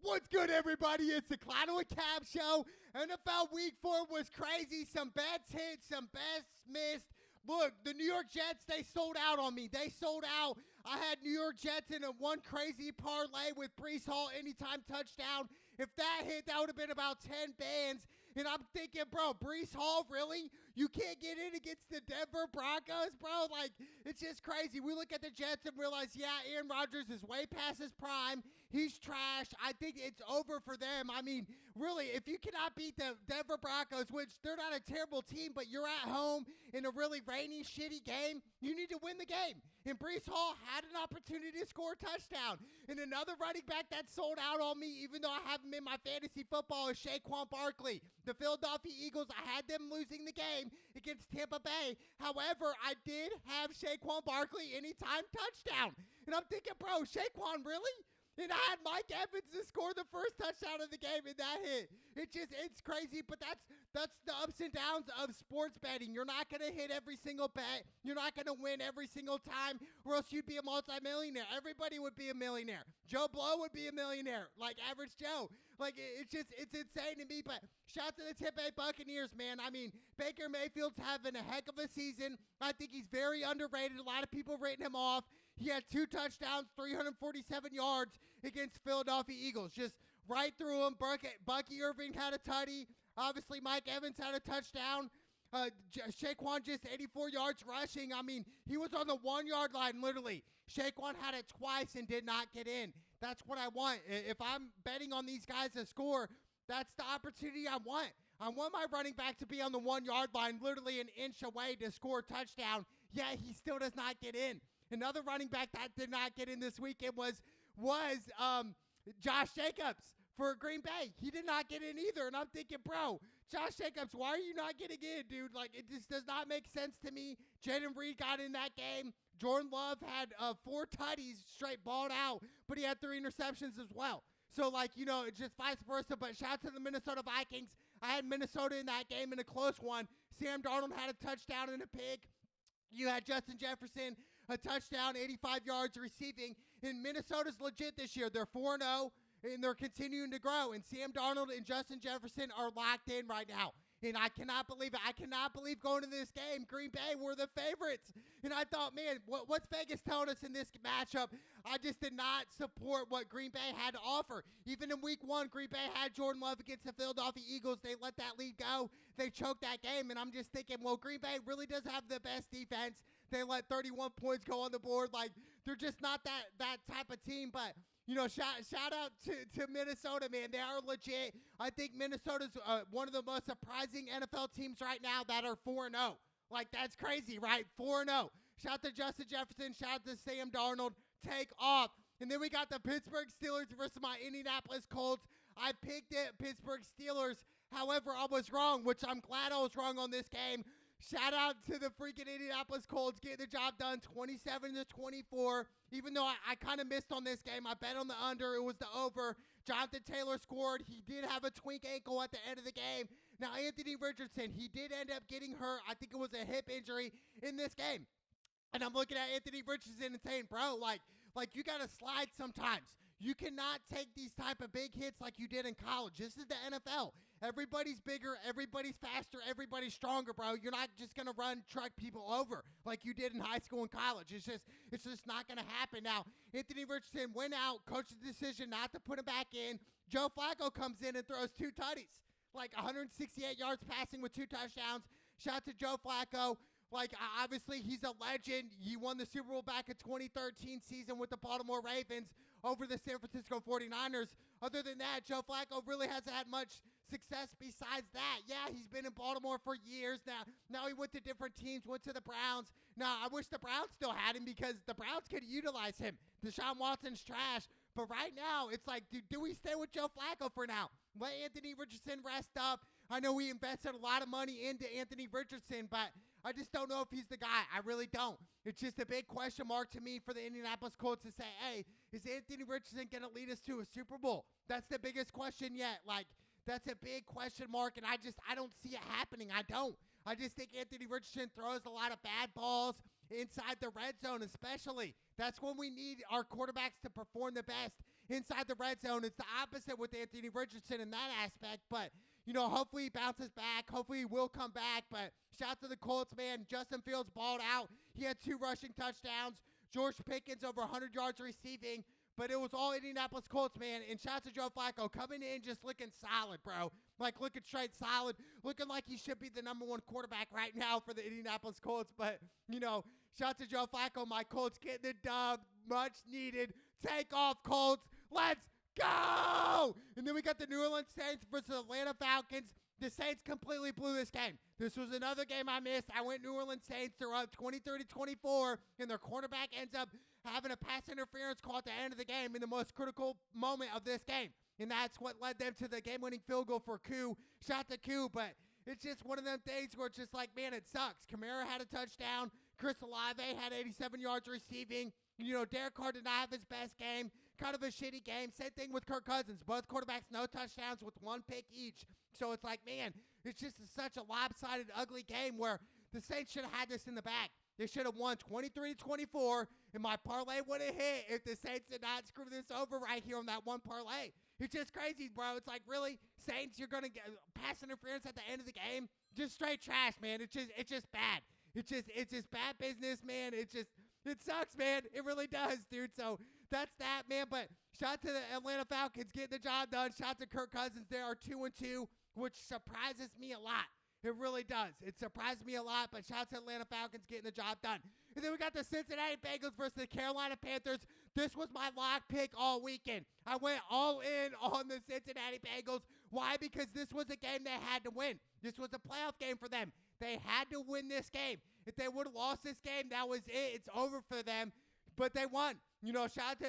What's good, everybody? It's the Clado and Cab Show. NFL Week 4 was crazy. Some bets hit, some bets missed. Look, the New York Jets, they sold out on me. They sold out. I had New York Jets in a one crazy parlay with Breece Hall anytime touchdown. If that hit, that would have been about 10 bands. And I'm thinking, bro, Breece Hall, really? You can't get in against the Denver Broncos, bro? Like, it's just crazy. We look at the Jets and realize, yeah, Aaron Rodgers is way past his prime. He's trash. I think it's over for them. I mean, really, if you cannot beat the Denver Broncos, which they're not a terrible team, but you're at home in a really rainy, shitty game, you need to win the game. And Breece Hall had an opportunity to score a touchdown. And another running back that sold out on me, even though I have him in my fantasy football, is Saquon Barkley. The Philadelphia Eagles, I had them losing the game against Tampa Bay. However, I did have Saquon Barkley anytime touchdown. And I'm thinking, bro, Saquon, really? And I had Mike Evans to score the first touchdown of the game, and that hit. It's crazy, but that's the ups and downs of sports betting. You're not going to hit every single bet. You're not going to win every single time, or else you'd be a multimillionaire. Everybody would be a millionaire. Joe Blow would be a millionaire, like Average Joe. Like, it's insane to me, but shout out to the Tampa Bay Buccaneers, man. I mean, Baker Mayfield's having a heck of a season. I think he's very underrated. A lot of people written him off. He had 2 touchdowns, 347 yards against Philadelphia Eagles. Just right through him. Bucky Irving had a tutty. Obviously, Mike Evans had a touchdown. Saquon just 84 yards rushing. I mean, he was on the 1-yard line, literally. Saquon had it twice and did not get in. That's what I want. If I'm betting on these guys to score, that's the opportunity I want. I want my running back to be on the 1-yard line, literally an inch away to score a touchdown. Yeah, he still does not get in. Another running back that did not get in this weekend was Josh Jacobs for Green Bay. He did not get in either. And I'm thinking, bro, Josh Jacobs, why are you not getting in, dude? Like, it just does not make sense to me. Jaden Reed got in that game. Jordan Love had 4 tutties straight balled out, but he had 3 interceptions as well. So, like, you know, it's just vice versa. But shout out to the Minnesota Vikings. I had Minnesota in that game in a close one. Sam Darnold had a touchdown and a pick. You had Justin Jefferson, a touchdown, 85 yards receiving. And Minnesota's legit this year. They're 4-0, and they're continuing to grow. And Sam Darnold and Justin Jefferson are locked in right now. And I cannot believe it. I cannot believe going to this game, Green Bay were the favorites. And I thought, man, what's Vegas telling us in this matchup? I just did not support what Green Bay had to offer. Even in week 1, Green Bay had Jordan Love against the Philadelphia Eagles. They let that lead go. They choked that game. And I'm just thinking, well, Green Bay really does have the best defense. They let 31 points go on the board. Like, they're just not that type of team. But, you know, shout out to Minnesota, man. They are legit. I think Minnesota's one of the most surprising NFL teams right now that are 4-0. Like, that's crazy, right? 4-0. Shout out to Justin Jefferson. Shout out to Sam Darnold. Take off. And then we got the Pittsburgh Steelers versus my Indianapolis Colts. I picked it, Pittsburgh Steelers. However, I was wrong, which I'm glad I was wrong on this game. Shout out to the freaking Indianapolis Colts getting the job done 27-24. Even though I kind of missed on this game, I bet on the under. It was the over. Jonathan Taylor scored. He did have a tweak ankle at the end of the game. Now, Anthony Richardson, he did end up getting hurt. I think it was a hip injury in this game. And I'm looking at Anthony Richardson and saying, bro, like you got to slide sometimes. You cannot take these type of big hits like you did in college. This is the NFL. Everybody's bigger, everybody's faster, everybody's stronger, bro. You're not just going to truck people over like you did in high school and college. It's just not going to happen. Now, Anthony Richardson went out, coach's decision not to put him back in. Joe Flacco comes in and throws 2 tutties, like 168 yards passing with 2 touchdowns. Shout out to Joe Flacco. Like, obviously, he's a legend. He won the Super Bowl back in 2013 season with the Baltimore Ravens over the San Francisco 49ers. Other than that, Joe Flacco really hasn't had much success besides that. Yeah, he's been in Baltimore for years now. Now he went to different teams, went to the Browns. Now, I wish the Browns still had him because the Browns could utilize him. Deshaun Watson's trash. But right now, it's like, do we stay with Joe Flacco for now? Let Anthony Richardson rest up. I know we invested a lot of money into Anthony Richardson, but I just don't know if he's the guy. I really don't. It's just a big question mark to me for the Indianapolis Colts to say, hey, is Anthony Richardson going to lead us to a Super Bowl? That's the biggest question yet. Like, that's a big question mark, and I don't see it happening. I don't. I just think Anthony Richardson throws a lot of bad balls inside the red zone especially. That's when we need our quarterbacks to perform the best. inside the red zone. It's the opposite with Anthony Richardson in that aspect, but hopefully he bounces back. Hopefully he will come back, but shout out to the Colts, man. Justin Fields balled out. He had 2 rushing touchdowns. George Pickens over 100 yards receiving, but it was all Indianapolis Colts, man. And shout out to Joe Flacco coming in just looking solid, bro. Like looking straight solid, looking like he should be the number 1 quarterback right now for the Indianapolis Colts. But, shout out to Joe Flacco, my Colts getting the dub. Much needed. Take off, Colts. Let's go! And then we got the New Orleans Saints versus Atlanta Falcons. The Saints completely blew this game. This was another game I missed. I went New Orleans Saints. They're up 23-24, and their quarterback ends up having a pass interference call at the end of the game in the most critical moment of this game. And that's what led them to the game-winning field goal for Koo. Shout to Koo, but it's just one of them things where it's just like, man, it sucks. Kamara had a touchdown. Chris Olave had 87 yards receiving. Derek Carr did not have his best game. Kind of a shitty game. Same thing with Kirk Cousins. Both quarterbacks, no touchdowns with 1 pick each. So it's like, man, it's just such a lopsided, ugly game where the Saints should have had this in the bag. They should have won 23-24, and my parlay would have hit if the Saints did not screw this over right here on that one parlay. It's just crazy, bro. It's like, really? Saints, you're going to get pass interference at the end of the game? Just straight trash, man. It's just bad. It's just bad business, man. It sucks, man. It really does, dude. So that's that, man. But shout out to the Atlanta Falcons getting the job done. Shout out to Kirk Cousins. They are 2-2, which surprises me a lot. It really does. It surprised me a lot, but shout out to Atlanta Falcons getting the job done. And then we got the Cincinnati Bengals versus the Carolina Panthers. This was my lock pick all weekend. I went all in on the Cincinnati Bengals. Why? Because this was a game they had to win. This was a playoff game for them. They had to win this game. If they would have lost this game, that was it. It's over for them. But they won. Shout out to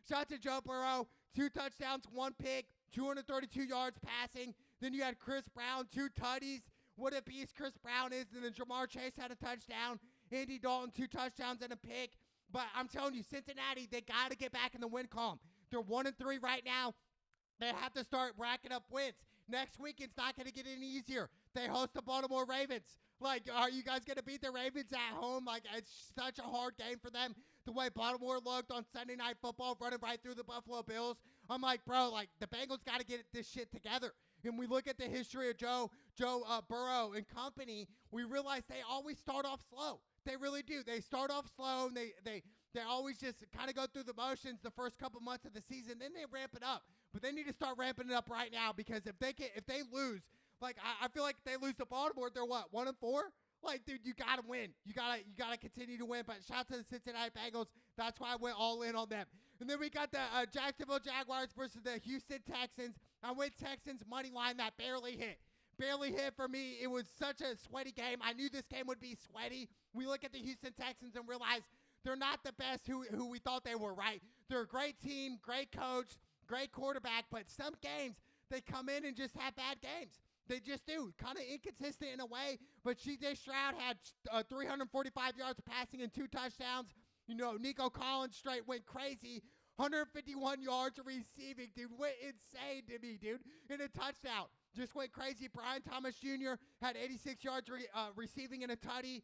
Shout out to Joe Burrow. 2 touchdowns, 1 pick, 232 yards passing. Then you had Chris Brown, 2 tutties. What a beast Chris Brown is. And then Jamar Chase had a touchdown. Andy Dalton, 2 touchdowns and a pick. But I'm telling you, Cincinnati, they got to get back in the win column. They're 1-3 right now. They have to start racking up wins. Next week, it's not going to get any easier. They host the Baltimore Ravens. Like, are you guys going to beat the Ravens at home? Like, it's such a hard game for them. The way Baltimore looked on Sunday Night Football, running right through the Buffalo Bills. I'm like, bro, like, the Bengals got to get this shit together. And we look at the history of Joe Burrow and company, we realize they always start off slow. They really do. They start off slow, and they always just kind of go through the motions the first couple months of the season. Then they ramp it up. But they need to start ramping it up right now, because if they lose, like I feel like if they lose to Baltimore, they're what, 1-4? Like, dude, you gotta win. You gotta continue to win. But shout out to the Cincinnati Bengals. That's why I went all in on them. And then we got the Jacksonville Jaguars versus the Houston Texans. I went Texans money line. That barely hit. Barely hit for me. It was such a sweaty game. I knew this game would be sweaty. We look at the Houston Texans and realize they're not the best who we thought they were, right? They're a great team, great coach, great quarterback, but some games they come in and just have bad games. They just do. Kind of inconsistent in a way, but C.J. Stroud had 345 yards passing and 2 touchdowns. Nico Collins straight went crazy. 151 yards receiving, dude. Went insane to me, dude. And a touchdown. Just went crazy. Brian Thomas Jr. had 86 yards receiving and a tutty.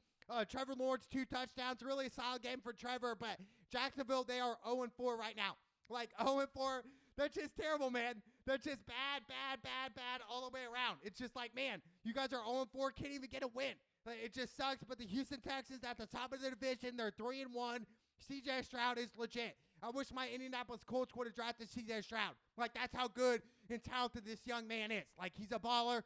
Trevor Lawrence, 2 touchdowns. Really a solid game for Trevor, but Jacksonville, they are 0-4 right now. Like, 0-4, that's just terrible, man. That's just bad all the way around. It's just like, man, you guys are 0-4, can't even get a win. Like, it just sucks, but the Houston Texans at the top of the division, they're 3-1. C.J. Stroud is legit. I wish my Indianapolis Colts would have drafted C.J. Stroud. Like, that's how good and talented this young man is. Like, he's a baller,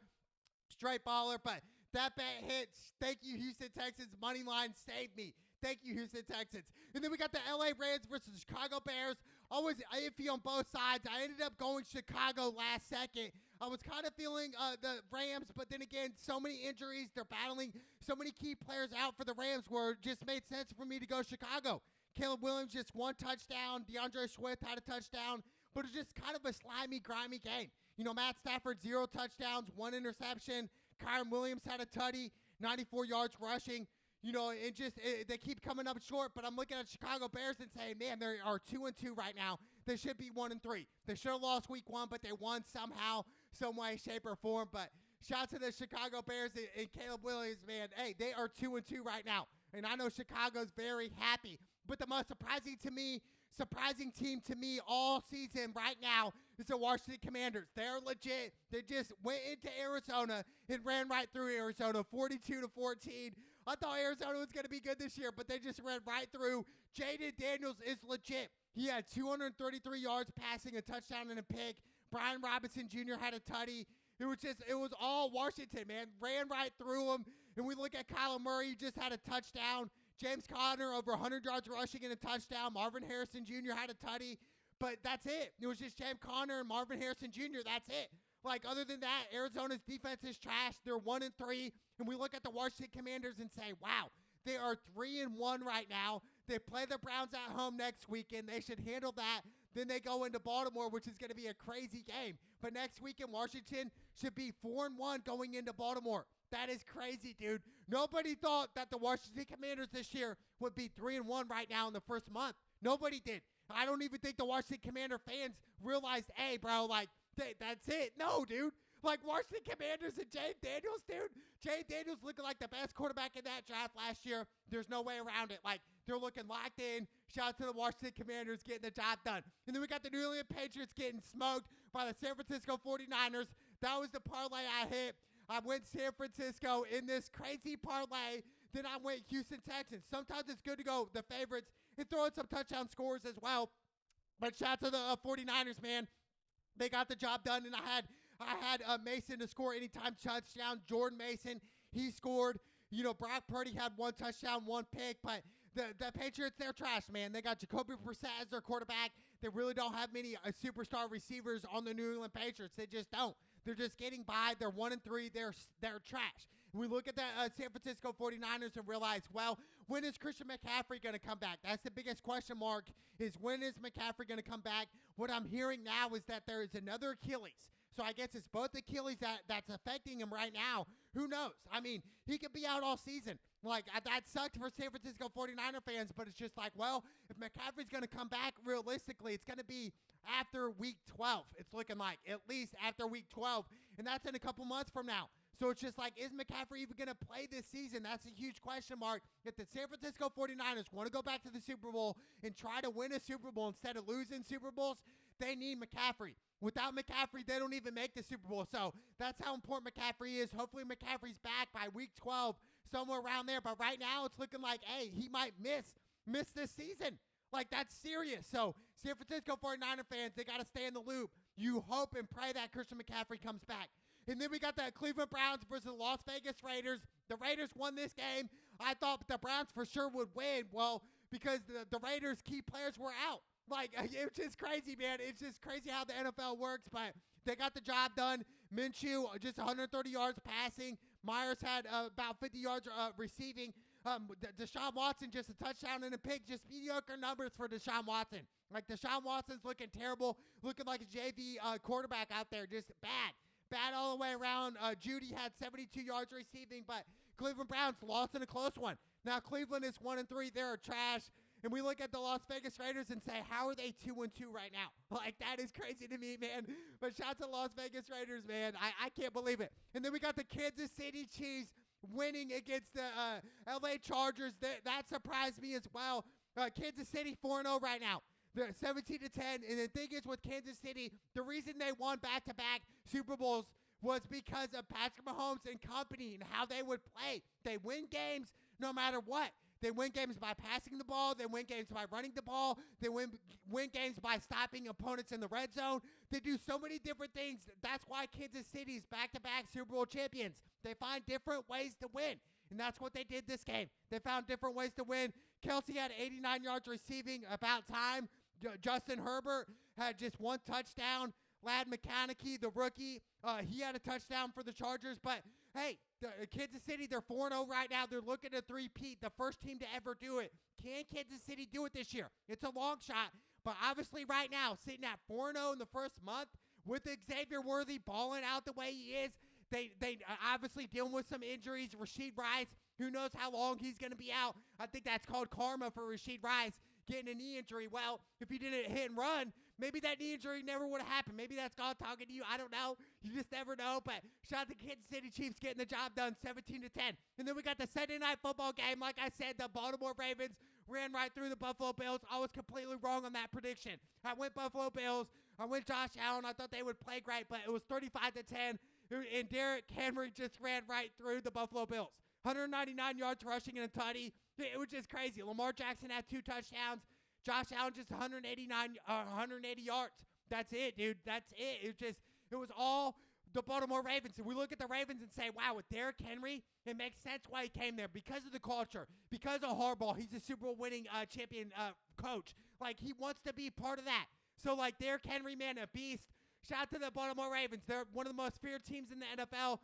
straight baller, but that bet hits. Thank you, Houston Texans. Money line saved me. Thank you, Houston Texans. And then we got the L.A. Rams versus Chicago Bears. Always iffy on both sides. I ended up going Chicago last second. I was kind of feeling the Rams, but then again, so many injuries. They're battling so many key players out for the Rams where it just made sense for me to go Chicago. Caleb Williams just 1 touchdown. DeAndre Swift had a touchdown. But it's just kind of a slimy, grimy game. Matt Stafford, 0 touchdowns, 1 interception. Kyron Williams had a tutty, 94 yards rushing. They keep coming up short, but I'm looking at Chicago Bears and saying, man, they are 2-2 right now. They should be 1-3. They should have lost week 1, but they won somehow, some way, shape, or form. But shout out to the Chicago Bears and Caleb Williams, man. Hey, they are 2-2 right now. And I know Chicago's very happy. But the most surprising to me, surprising team to me all season right now is the Washington Commanders. They're legit. They just went into Arizona and ran right through Arizona, 42-14. I thought Arizona was going to be good this year, but they just ran right through. Jaden Daniels is legit. He had 233 yards passing, a touchdown, and a pick. Brian Robinson Jr. had a tutty. It was all Washington, man. Ran right through them. And we look at Kyler Murray, he just had a touchdown. James Conner over 100 yards rushing and a touchdown. Marvin Harrison Jr. had a tutty. But that's it. It was just James Conner and Marvin Harrison Jr. That's it. Like, other than that, Arizona's defense is trash. They're 1-3. And we look at the Washington Commanders and say, wow, they are 3-1 right now. They play the Browns at home next weekend. They should handle that. Then they go into Baltimore, which is going to be a crazy game. But next weekend, Washington should be 4-1 going into Baltimore. That is crazy, dude. Nobody thought that the Washington Commanders this year would be 3-1 right now in the first month. Nobody did. I don't even think the Washington Commander fans realized, hey, bro, like, that's it. No, dude. Like, Washington Commanders and Jay Daniels, dude. Jay Daniels looking like the best quarterback in that draft last year. There's no way around it. Like, they're looking locked in. Shout out to the Washington Commanders getting the job done. And then we got the New England Patriots getting smoked by the San Francisco 49ers. That was the parlay I hit. I went San Francisco in this crazy parlay. Then I went Houston Texans. Sometimes it's good to go the favorites and throw in some touchdown scores as well. But shout out to the 49ers, man. They got the job done, and I had Mason to score anytime touchdown. Jordan Mason, he scored. You know, Brock Purdy had one touchdown, one pick, but the Patriots, they're trash, man. They got Jacoby Brissett as their quarterback. They really don't have many superstar receivers on the New England Patriots. They just don't. They're just getting by. They're 1-3. They're trash. We look at the San Francisco 49ers and realize, well, when is Christian McCaffrey going to come back? That's the biggest question mark, is when is McCaffrey going to come back? What I'm hearing now is that there is another Achilles. So I guess it's both Achilles that's affecting him right now. Who knows? I mean, he could be out all season. Like, that sucked for San Francisco 49er fans, but it's just like, well, if McCaffrey's going to come back realistically, it's going to be after week 12. It's looking like, at least after week 12, and that's in a couple months from now. So it's just like, is McCaffrey even going to play this season? That's a huge question mark. If the San Francisco 49ers want to go back to the Super Bowl and try to win a Super Bowl instead of losing Super Bowls, they need McCaffrey. Without McCaffrey, they don't even make the Super Bowl. So that's how important McCaffrey is. Hopefully McCaffrey's back by week 12, somewhere around there. But right now it's looking like, hey, he might miss this season. Like, that's serious. So San Francisco 49er fans, they got to stay in the loop. You hope and pray that Christian McCaffrey comes back. And then we got the Cleveland Browns versus the Las Vegas Raiders. The Raiders won this game. I thought the Browns for sure would win. Well, because the Raiders' key players were out. Like, it's just crazy, man. It's just crazy how the NFL works, but they got the job done. Minshew, just 130 yards passing. Myers had about 50 yards receiving. Deshaun Watson, just a touchdown and a pick. Just mediocre numbers for Deshaun Watson. Like, Deshaun Watson's looking terrible, looking like a JV quarterback out there. Just bad all the way around. Judy had 72 yards receiving, but Cleveland Browns lost in a close one. Now, Cleveland is 1-3. They're trash. And we look at the Las Vegas Raiders and say, how are they 2-2 right now? Like, that is crazy to me, man. But shout out to Las Vegas Raiders, man. I can't believe it. And then we got the Kansas City Chiefs winning against the LA Chargers. That surprised me as well. Kansas City 4-0 right now. They're 17-10. And the thing is with Kansas City, the reason they won back-to-back Super Bowls was because of Patrick Mahomes and company and how they would play. They win games no matter what. They win games by passing the ball. They win games by running the ball. They win games by stopping opponents in the red zone. They do so many different things. That's why Kansas City's back-to-back Super Bowl champions. They find different ways to win, and that's what they did this game. They found different ways to win. Kelsey had 89 yards receiving, about time. Justin Herbert had just one touchdown. Ladd McConkey, the rookie, he had a touchdown for the Chargers. But, hey, Kansas City, they're 4-0 right now. They're looking to three-peat, the first team to ever do it. Can Kansas City do it this year? It's a long shot. But obviously right now, sitting at 4-0 in the first month with Xavier Worthy balling out the way he is, they obviously dealing with some injuries. Rashid Rice, who knows how long he's going to be out. I think that's called karma for Rashid Rice, getting a knee injury. Well, if he didn't hit and run, maybe that knee injury never would have happened. Maybe that's God talking to you. I don't know. You just never know. But shout out to Kansas City Chiefs getting the job done, 17-10. And then we got the Sunday Night Football game. Like I said, the Baltimore Ravens ran right through the Buffalo Bills. I was completely wrong on that prediction. I went Buffalo Bills. I went Josh Allen. I thought they would play great, but it was 35-10, and Derrick Henry just ran right through the Buffalo Bills. 199 yards rushing and a tutty. It was just crazy. Lamar Jackson had 2 touchdowns. Josh Allen just 180 yards. That's it, dude. That's it. It was all the Baltimore Ravens. And we look at the Ravens and say, wow, with Derrick Henry, it makes sense why he came there. Because of the culture. Because of Harbaugh. He's a Super Bowl winning champion coach. Like, he wants to be part of that. So, like, Derrick Henry, man, a beast. Shout out to the Baltimore Ravens. They're one of the most feared teams in the NFL.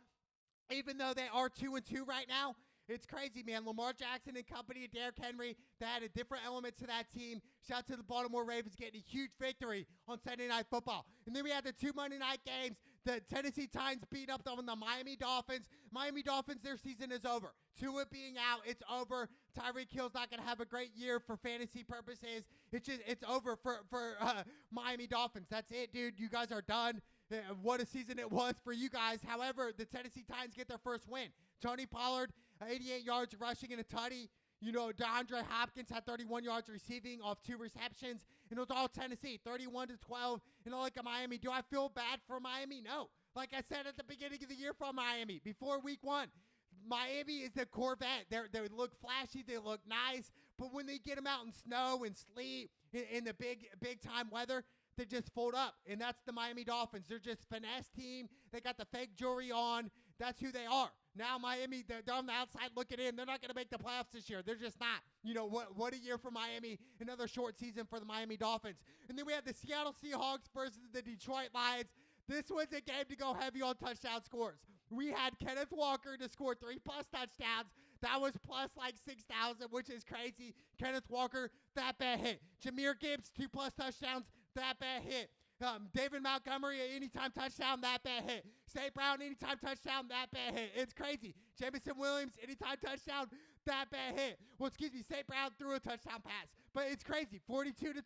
Even though they are 2-2 right now, it's crazy, man. Lamar Jackson and company and Derrick Henry, they added different elements to that team. Shout out to the Baltimore Ravens getting a huge victory on Sunday Night Football. And then we had the 2 Monday night games. The Tennessee Titans beat up on the Miami Dolphins. Miami Dolphins, their season is over. Tua being out, it's over. Tyreek Hill's not going to have a great year for fantasy purposes. It's over for Miami Dolphins. That's it, dude. You guys are done. What a season it was for you guys. However, the Tennessee Titans get their first win. Tony Pollard, 88 yards rushing and a tutty. You know, DeAndre Hopkins had 31 yards receiving off 2 receptions. And it was all Tennessee, 31-12. And all like a Miami. Do I feel bad for Miami? No. Like I said at the beginning of the year for Miami, before week 1, Miami is the Corvette. They look flashy. They look nice. But when they get them out in snow and sleet, in the big time weather, they just fold up. And that's the Miami Dolphins. They're just finesse team. They got the fake jewelry on. That's who they are. Now Miami, they're on the outside looking in. They're not going to make the playoffs this year. They're just not. You know, what a year for Miami. Another short season for the Miami Dolphins. And then we had the Seattle Seahawks versus the Detroit Lions. This was a game to go heavy on touchdown scores. We had Kenneth Walker to score 3+ touchdowns. That was plus like 6,000, which is crazy. Kenneth Walker, that bet hit. Jahmyr Gibbs, 2+ touchdowns. That bet hit. David Montgomery, anytime touchdown, that bet hit. St. Brown, anytime touchdown, that bet hit. It's crazy. Jameson Williams, anytime touchdown, that bet hit. Well, excuse me, St. Brown threw a touchdown pass. But it's crazy. 42-29,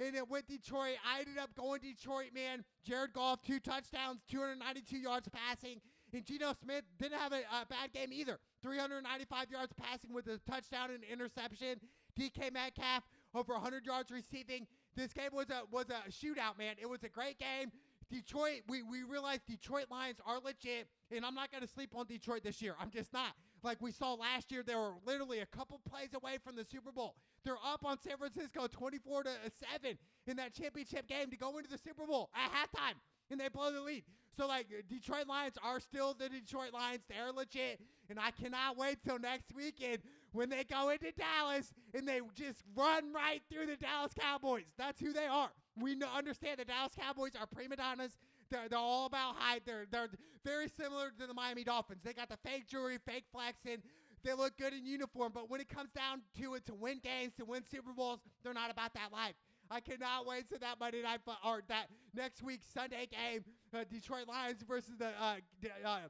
and it went Detroit. I ended up going Detroit, man. Jared Goff, 2 touchdowns, 292 yards passing. And Geno Smith didn't have a bad game either. 395 yards passing with a touchdown and interception. DK Metcalf, over 100 yards receiving. This game was a shootout, man. It was a great game. Detroit, we realized Detroit Lions are legit, and I'm not going to sleep on Detroit this year. I'm just not. Like we saw last year, they were literally a couple plays away from the Super Bowl. They're up on San Francisco 24-7 in that championship game to go into the Super Bowl at halftime, and they blow the lead. So, like, Detroit Lions are still the Detroit Lions. They're legit, and I cannot wait till next weekend when they go into Dallas and they just run right through the Dallas Cowboys. That's who they are. We understand the Dallas Cowboys are prima donnas. They're all about hype. They're very similar to the Miami Dolphins. They got the fake jewelry, fake flexing. They look good in uniform, but when it comes down to it, to win games, to win Super Bowls, they're not about that life. I cannot wait to that Monday night or that next week's Sunday game, Detroit Lions versus the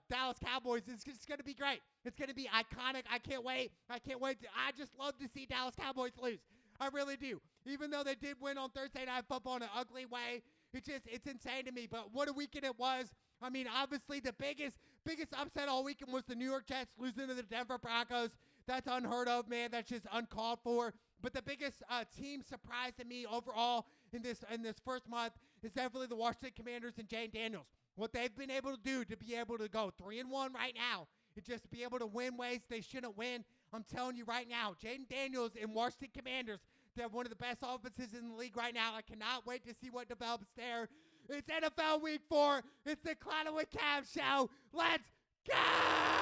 Dallas Cowboys. It's just going to be great. It's going to be iconic. I can't wait. I just love to see Dallas Cowboys lose. I really do. Even though they did win on Thursday Night Football in an ugly way, it's insane to me. But what a weekend it was. I mean, obviously the biggest upset all weekend was the New York Jets losing to the Denver Broncos. That's unheard of, man. That's just uncalled for. But the biggest team surprise to me overall in this first month is definitely the Washington Commanders and Jayden Daniels. What they've been able to do to be able to go 3-1 right now and just be able to win ways they shouldn't win. I'm telling you right now, Jayden Daniels and Washington Commanders, they have one of the best offenses in the league right now. I cannot wait to see what develops there. It's NFL Week 4. It's the Cloud with Cavs show. Let's go!